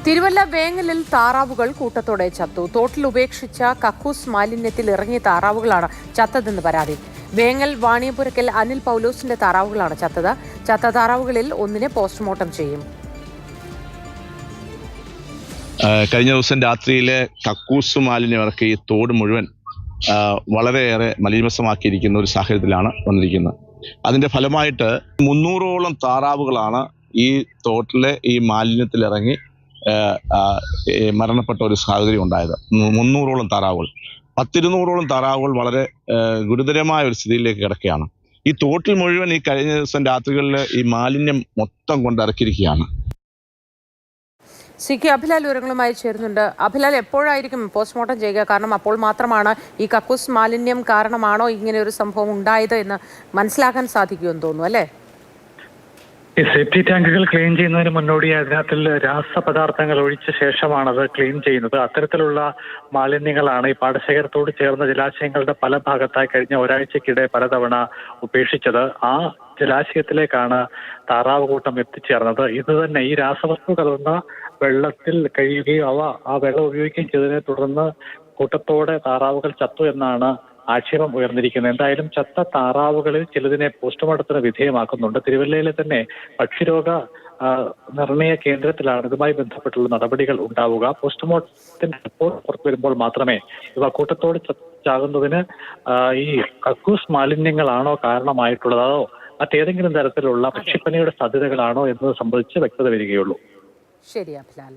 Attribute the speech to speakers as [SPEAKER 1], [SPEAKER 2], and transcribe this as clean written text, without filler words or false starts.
[SPEAKER 1] തിരുവല്ല വേങ്ങലിൽ താറാവുകൾ കൂട്ടത്തോടെ ചത്തു. തോട്ടിൽ ഉപേക്ഷിച്ച കക്കൂസ് മാലിന്യത്തിൽ ഇറങ്ങിയ താറാവുകളാണ് ചത്തതെന്ന് പരാതി. വേങ്ങൽ വാണിയപുരക്കൽ അനിൽ പൗലോസിന്റെ താറാവുകളാണ് ചത്തത്. ചത്ത താറാവുകളിൽ ഒന്നിനെ പോസ്റ്റ്മോർട്ടം ചെയ്യും.
[SPEAKER 2] കഴിഞ്ഞ ദിവസം രാത്രിയിലെ കക്കൂസ് മാലിന്യം ഇറക്കി തോട് മുഴുവൻ വളരെയേറെ മലീമസമാക്കിയിരിക്കുന്ന ഒരു സാഹചര്യത്തിലാണ് വന്നിരിക്കുന്നത്. അതിന്റെ ഫലമായിട്ട് 300ഓളം താറാവുകളാണ് ഈ തോട്ടിലെ ഈ മാലിന്യത്തിൽ ഇറങ്ങി മരണപ്പെട്ട ഒരു സാഹചര്യം ഉണ്ടായത്. 300ഓളം താറാവുകൾ, 200ഓളം താറാവുകൾ വളരെ ഗുരുതരമായ ഒരു സ്ഥിതിയിലേക്ക് കിടക്കുകയാണ്. ഈ തോട്ടിൽ മുഴുവൻ ഈ കഴിഞ്ഞ ദിവസം രാത്രികളിൽ ഈ മാലിന്യം മൊത്തം കൊണ്ടിറക്കിയിരിക്കുകയാണ്.
[SPEAKER 1] സി കെ അഭിലാൽ വിവരങ്ങളുമായി ചേരുന്നുണ്ട്. അഭിലാൽ, എപ്പോഴായിരിക്കും പോസ്റ്റ്മോർട്ടം ചെയ്യുക? കാരണം അപ്പോൾ മാത്രമാണ് ഈ കക്കൂസ് മാലിന്യം കാരണമാണോ ഇങ്ങനെ ഒരു സംഭവം ഉണ്ടായത് എന്ന് മനസ്സിലാക്കാൻ സാധിക്കുമെന്ന് തോന്നുന്നു, അല്ലേ?
[SPEAKER 3] ഈ സേഫ്റ്റി ടാങ്കുകൾ ക്ലീൻ ചെയ്യുന്നതിന് മുന്നോടിയായി അതിനകത്തിൽ രാസപദാർത്ഥങ്ങൾ ഒഴിച്ച ശേഷമാണ് അത് ക്ലീൻ ചെയ്യുന്നത്. അത്തരത്തിലുള്ള മാലിന്യങ്ങളാണ് ഈ പാടശേഖരത്തോട് ചേർന്ന ജലാശയങ്ങളുടെ പല ഭാഗത്തായി കഴിഞ്ഞ ഒരാഴ്ചക്കിടെ പലതവണ ഉപേക്ഷിച്ചത്. ആ ജലാശയത്തിലേക്കാണ് താറാവ് കൂട്ടം എത്തിച്ചേർന്നത്. ഇത് തന്നെ ഈ രാസവസ്തു കലർന്ന വെള്ളത്തിൽ കഴിയുകയും ആ വെള്ളം ഉപയോഗിക്കുകയും ചെയ്തതിനെ തുടർന്ന് കൂട്ടത്തോടെ താറാവുകൾ ചത്തു എന്നാണ് ആക്ഷേപം ഉയർന്നിരിക്കുന്നത്. എന്തായാലും ചത്ത താറാവുകളിൽ ചിലതിനെ പോസ്റ്റ്മോർട്ടത്തിന് വിധേയമാക്കുന്നുണ്ട്. തിരുവല്ലയിലെ തന്നെ പക്ഷിരോഗ നിർണയ കേന്ദ്രത്തിലാണ് ഇതുമായി ബന്ധപ്പെട്ടുള്ള നടപടികൾ ഉണ്ടാവുക. പോസ്റ്റ്മോർട്ടത്തിന്റെ റിപ്പോർട്ട് പുറത്തു വരുമ്പോൾ മാത്രമേ ഇവ കൂട്ടത്തോട് ചാകുന്നതിന് ഈ കക്കൂസ് മാലിന്യങ്ങളാണോ കാരണമായിട്ടുള്ളത്, അതോ മറ്റേതെങ്കിലും തരത്തിലുള്ള പക്ഷിപ്പനിയുടെ സാധ്യതകളാണോ എന്നത് സംബന്ധിച്ച് വ്യക്തത വരികയുള്ളൂ.
[SPEAKER 1] ശരി അഭിലാൽ.